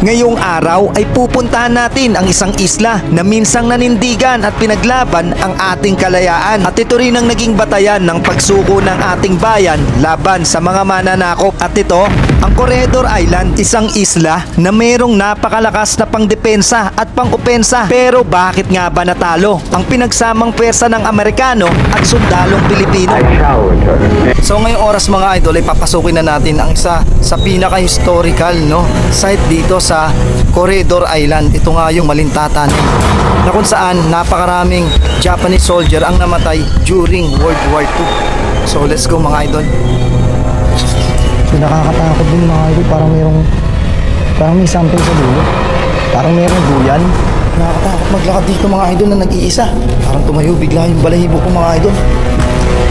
Ngayong araw ay pupuntahan natin ang isang isla na minsang nanindigan at pinaglaban ang ating kalayaan. At ito rin ang naging batayan ng pagsuko ng ating bayan laban sa mga mananakop. At ito, ang Corregidor Island, isang isla na mayroong napakalakas na pangdepensa at pangopensa. Pero bakit nga ba natalo ang pinagsamang pwersa ng Amerikano at sundalong Pilipino? So ngayong oras mga idol ay papasukin na natin ang isa sa pinaka-historical site dito sa Corregidor Island. Ito nga yung Malintatan na kung saan napakaraming Japanese soldier ang namatay during World War II. So let's go mga idol. Nakakatakot din mga idol, parang may something sa dulo. Parang mayroong duyan. Nakakatakot maglakad dito mga idol na nag-iisa. Parang tumayo bigla yung balahibo ko mga idol.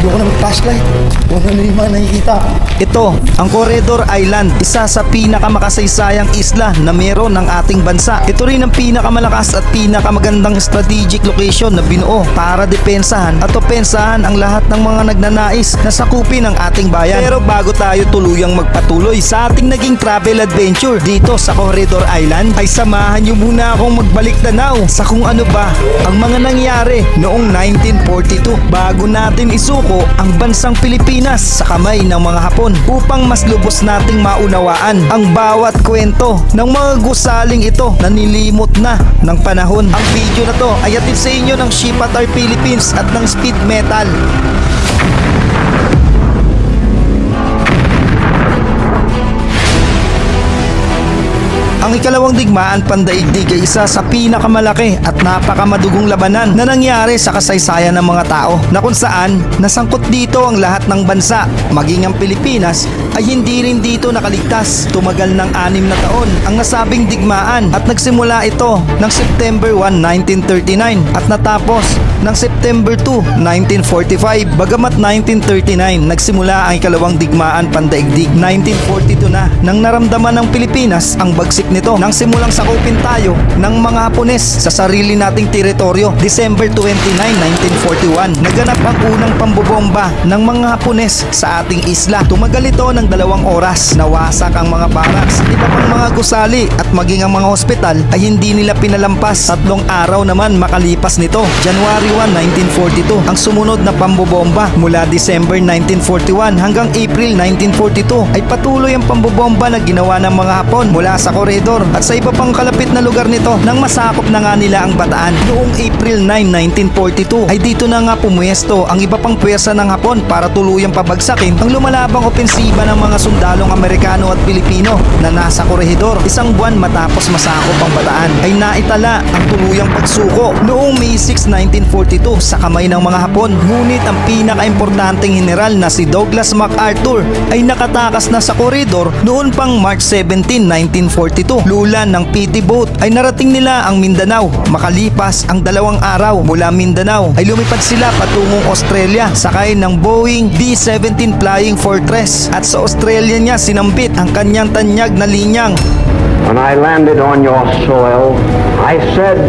Hindi ko na mag-flashlight. Kung ano yung mga nakikita. Ito, ang Corregidor Island, isa sa pinakamakasaysayang isla na meron ng ating bansa. Ito rin ang pinakamalakas at pinakamagandang strategic location na binuo para depensahan at opensahan ang lahat ng mga nagnanais na sakupin ang ating bayan. Pero bago tayo tuluyang magpatuloy sa ating naging travel adventure dito sa Corregidor Island, ay samahan niyo muna akong magbalik tanaw sa kung ano ba ang mga nangyari noong 1942 bago natin isuko ang bansang Pilipinas sa kamay ng mga Hapon upang mas lubos nating maunawaan ang bawat kwento ng mga gusaling ito na nilimot na ng panahon. Ang video na to ay hatid sa inyo ng Ship at Our Philippines at ng Speed Metal. Ang ikalawang digmaan pandaigdig ay isa sa pinakamalaki at napakamadugong labanan na nangyari sa kasaysayan ng mga tao na kung saan nasangkot dito ang lahat ng bansa, maging ang Pilipinas ay hindi rin dito nakaligtas. Tumagal ng 6 na taon ang nasabing digmaan at nagsimula ito ng September 1, 1939 at natapos ng September 2, 1945. Bagamat 1939 nagsimula ang ikalawang digmaan pandaigdig, 1942 na nang naramdaman ng Pilipinas ang bagsik nito nang simulang sakupin tayo ng mga Hapones sa sarili nating teritoryo. December 29, 1941 naganap ang unang pambobomba ng mga Hapones sa ating isla. Tumagal ito ng 2 oras. Nawasak ang mga barracks, iba pang mga gusali at maging ang mga ospital ay hindi nila pinalampas. 3 araw naman makalipas nito. January 1, 1942 ang sumunod na pambobomba. Mula December 1941 hanggang April 1942 ay patuloy ang pambobomba na ginawa ng mga Hapon mula sa Corregidor at sa iba pang kalapit na lugar nito nang masakop na nga nila ang Bataan. Noong April 9, 1942 ay dito na nga pumuesto ang iba pang pwersa ng Hapon para tuluyang pabagsakin ang lumalabang opensiba ng mga sundalong Amerikano at Pilipino na nasa Corregidor. Isang buwan matapos masakop ang Bataan ay naitala ang tuluyang pagsuko noong May 6, 1942 sa kamay ng mga Hapon. Ngunit ang pinakaimportanteng general na si Douglas MacArthur ay nakatakas na sa Corregidor noon pang March 17, 1942. Lulan ng PT boat ay narating nila ang Mindanao. Makalipas ang 2 araw mula Mindanao ay lumipad sila patungong Australia sakay ng Boeing B-17 Flying Fortress at sa Australia niya sinambit ang kanyang tanyag na linyang. When I landed on your soil, I said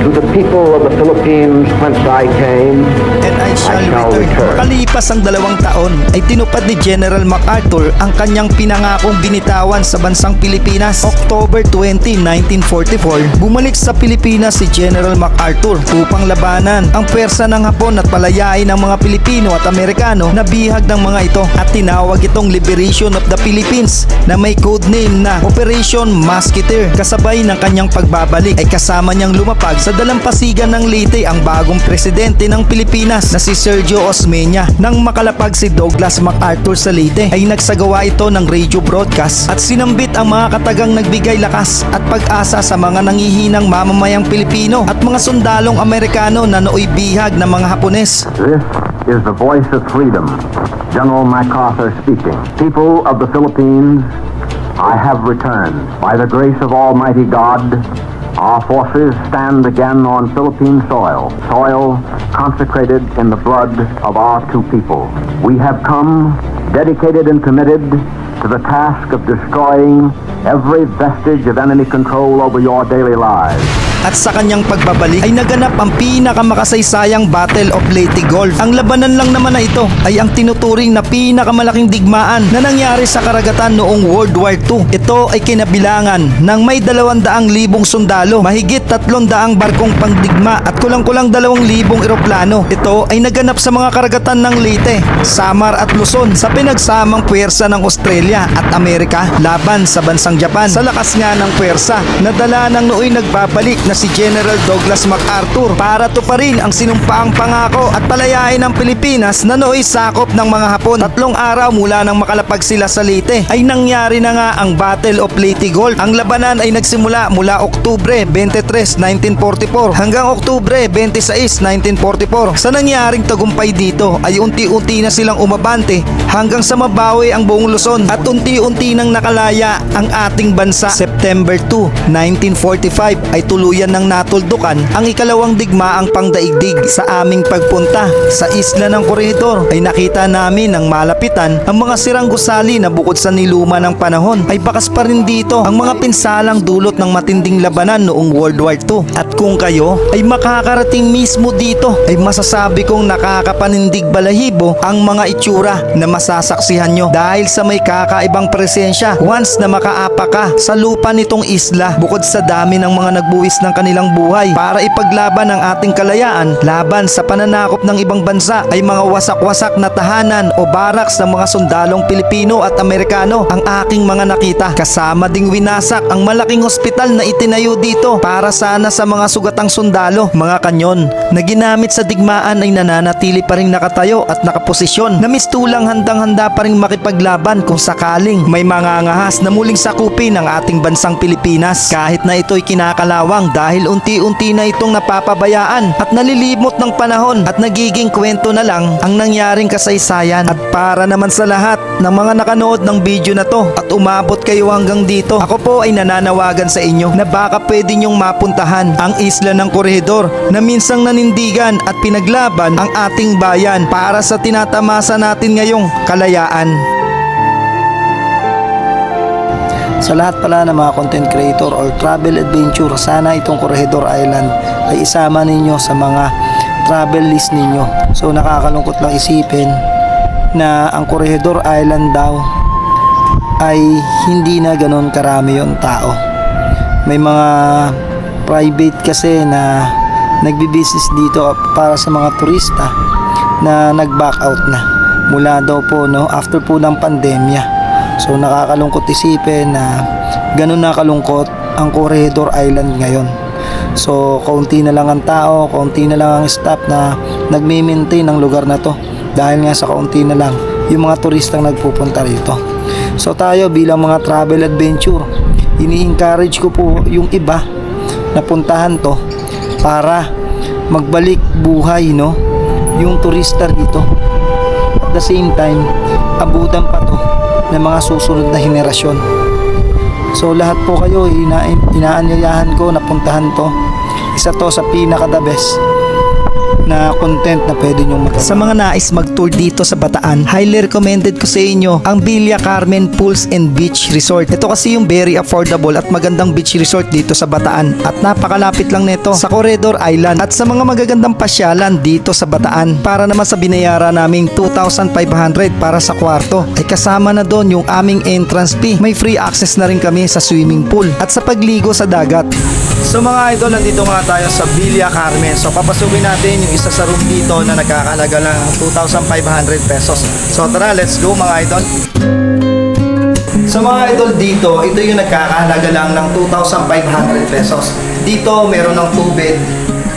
to the people of the Philippines whence I came, and I shall return. Makalipas ang 2 taon ay tinupad ni General MacArthur ang kanyang pinangakong binitawan sa bansang Pilipinas. October 20, 1944, bumalik sa Pilipinas si General MacArthur upang labanan ang pwersa ng Hapon at palayain ang mga Pilipino at Amerikano na bihag ng mga ito at tinawag itong Liberation of the Philippines na may codename na Operation Musketeer. Kasabay ng kanyang pagbabalik ay kasama niyang lumapag sa dalampasigan ng Leyte ang bagong presidente ng Pilipinas na si Sergio Osmeña. Nang makalapag si Douglas MacArthur sa Leyte ay nagsagawa ito ng radio broadcast at sinambit ang mga katagang nagbigay lakas at pag-asa sa mga nangihinang mamamayang Pilipino at mga sundalong Amerikano na nooy bihag ng mga Hapones. this is the voice of freedom. General MacArthur speaking. People of the Philippines, I have returned. By the grace of Almighty God, our forces stand again on Philippine soil, soil consecrated in the blood of our two people. We have come dedicated and committed to the task of destroying every vestige of enemy control over your daily lives. At sa kanyang pagbabalik ay naganap ang pinakamakasaysayang Battle of Leyte Gulf. Ang labanan lang naman na ito ay ang tinuturing na pinakamalaking digmaan na nangyari sa karagatan noong World War II. Ito ay kinabilangan ng may 200,000 sundalo, mahigit 300 barkong pangdigma at kulang-kulang 2,000 eroplano. Ito ay naganap sa mga karagatan ng Leyte, Samar at Luzon sa pinagsamang puwersa ng Australia at Amerika laban sa bansang Japan. Sa lakas nga ng puwersa, nadala ng nooy nagbabalik na si General Douglas MacArthur para tuparin ang sinumpaang pangako at palayain ang Pilipinas na nooy sakop ng mga Hapon. 3 araw mula nang makalapag sila sa Leyte ay nangyari na nga ang Battle of Leyte Gulf. Ang labanan ay nagsimula mula Oktubre 23, 1944 hanggang Oktubre 26, 1944. Sa nangyaring tagumpay dito ay unti-unti na silang umabante hanggang sa mabawi ang buong Luzon at unti-unti nang nakalaya ang ating bansa. September 2, 1945 ay tuluyan ng natuldukan ang ikalawang digmaang pangdaigdig. Sa aming pagpunta sa isla ng Corregidor ay nakita namin ng malapitan ang mga sirang gusali na bukod sa niluma ng panahon ay bakas pa rin dito ang mga pinsalang dulot ng matinding labanan noong World War II. At kung kayo ay makakarating mismo dito ay masasabi kong nakakapanindig balahibo ang mga itsura na masasaksihan nyo dahil sa may kakaibang presensya once na makaapa ka sa lupa nitong isla. Bukod sa dami ng mga nagbuwis ng kanilang buhay para ipaglaban ang ating kalayaan laban sa pananakop ng ibang bansa ay mga wasak-wasak na tahanan o baraks ng mga sundalong Pilipino at Amerikano ang aking mga nakita. Kasama ding winasak ang malaking hospital na itinayo dito para sana sa mga sugatang sundalo. Mga kanyon na ginamit sa digmaan ay nananatili pa rin nakatayo at nakaposisyon na mistulang handang-handa pa rin makipaglaban kung sakaling may mga ngahas na muling sakupin ang ating bansang Pilipinas. Kahit na ito'y kinakalawang dahil unti-unti na itong napapabayaan at nalilimot ng panahon at nagiging kwento na lang ang nangyaring kasaysayan. At para naman sa lahat ng mga nakanood ng video na to at umabot kayo hanggang dito, ako po ay nananawagan sa inyo na baka pwede nyong mapuntahan ang isla ng Corregidor na minsang nanindigan at pinaglaban ang ating bayan para sa tinatamasa natin ngayong kalayaan. Sa lahat pala ng mga content creator or travel adventure, sana itong Corregidor Island ay isama ninyo sa mga travel list ninyo. So nakakalungkot lang isipin na ang Corregidor Island daw ay hindi na ganun karami yung tao. May mga private kasi na nagbi-business dito para sa mga turista na nag-back out na mula daw po after po ng pandemya. So nakakalungkot isipin na ganun na kalungkot ang Corregidor Island ngayon. So kaunti na lang ang tao, kaunti na lang ang staff na nagme-maintain ng lugar na to dahil nga sa kaunti na lang yung mga turistang nagpupunta rito. So tayo bilang mga travel adventure, ini-encourage ko po yung iba na puntahan to para magbalik buhay yung turista rito. At the same time, abutan pa to ng mga susunod na henerasyon. So lahat po kayo inaanyayahan ko na puntahan to. Isa to sa pinaka the best na content na pwede nyo magawa. Sa mga nais mag-tour dito sa Bataan, highly recommended ko sa inyo ang Villa Carmen Pools and Beach Resort. Ito kasi yung very affordable at magandang beach resort dito sa Bataan at napakalapit lang nito sa Corregidor Island. At sa mga magagandang pasyalan dito sa Bataan, para naman sa binayaran naming 2,500 para sa kwarto, ay kasama na doon yung aming entrance fee. May free access na rin kami sa swimming pool at sa pagligo sa dagat. So mga idol, nandito nga tayo sa Villa Carmen. So papasukin natin yung isa sa room dito na nagkakalaga lang 2,500 pesos. So tara, let's go mga idol. So mga idol, dito, ito yung nagkakahalaga lang ng 2,500 pesos. Dito meron ng 2 bed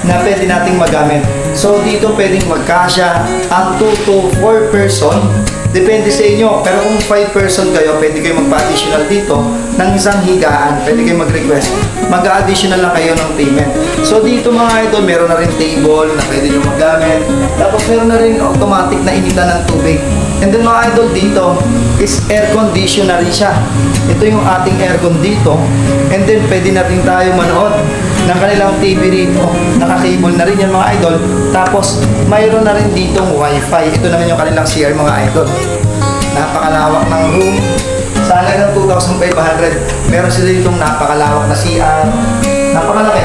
na pwede nating magamit. So dito pwedeng magkasya ang 2 to 4 person. Depende sa inyo. Pero kung 5 person kayo, pwede kayo magpa-additional dito ng isang higaan. Pwede kayo mag-request. Mag-additional lang kayo ng payment. So dito mga idol, meron na rin table na pwede nyo magamit. Tapos meron na rin automatic na initan ng tubig. And then mga idol, dito is air conditioner siya. Ito yung ating aircon dito. And then pwede na rin tayo manood ng kanilang TV rito. Naka-cable na rin yan mga idol. Tapos mayroon na rin ditong wifi. Ito naman yung kanilang CR mga idol. Napakalawak ng room. Sa halagang 2,500, meron sila ditong napakalawak na CR. Napakalaki.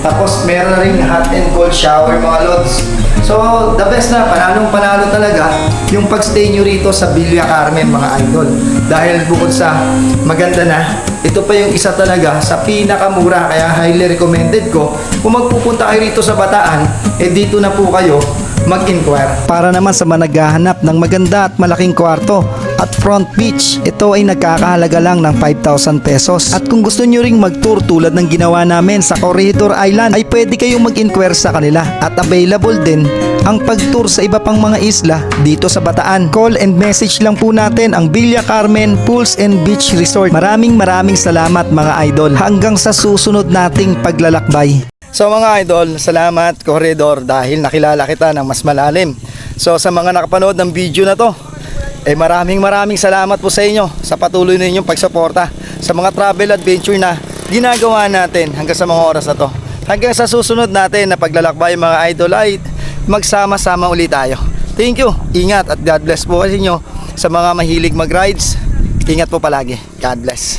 Tapos meron ring hot and cold shower mga lods. So the best na, panalong panalo talaga yung pagstay nyo rito sa Villa Carmen mga idol. Dahil bukod sa maganda na, ito pa yung isa talaga sa pinakamura, kaya highly recommended ko. Kung magpupunta kayo rito sa Bataan, dito na po kayo mag-inquire. Para naman sa mga naghahanap ng maganda at malaking kwarto at front beach, ito ay nagkakahalaga lang ng 5,000 pesos. At kung gusto nyo ring mag-tour tulad ng ginawa namin sa Corridor Island, ay pwede kayong mag-inquire sa kanila. At available din ang pag-tour sa iba pang mga isla dito sa Bataan. Call and message lang po natin ang Villa Carmen Pools and Beach Resort. Maraming salamat mga idol. Hanggang sa susunod nating paglalakbay. So mga idol, salamat Corridor dahil nakilala kita ng mas malalim. So sa mga nakapanood ng video na to, maraming salamat po sa inyo sa patuloy ninyong pagsuporta sa mga travel adventure na ginagawa natin hanggang sa mga oras na to. Hanggang sa susunod natin na paglalakbay mga idol ay magsama-sama ulit tayo. Thank you, ingat at God bless po sa inyo sa mga mahilig mag-rides. Ingat po palagi. God bless.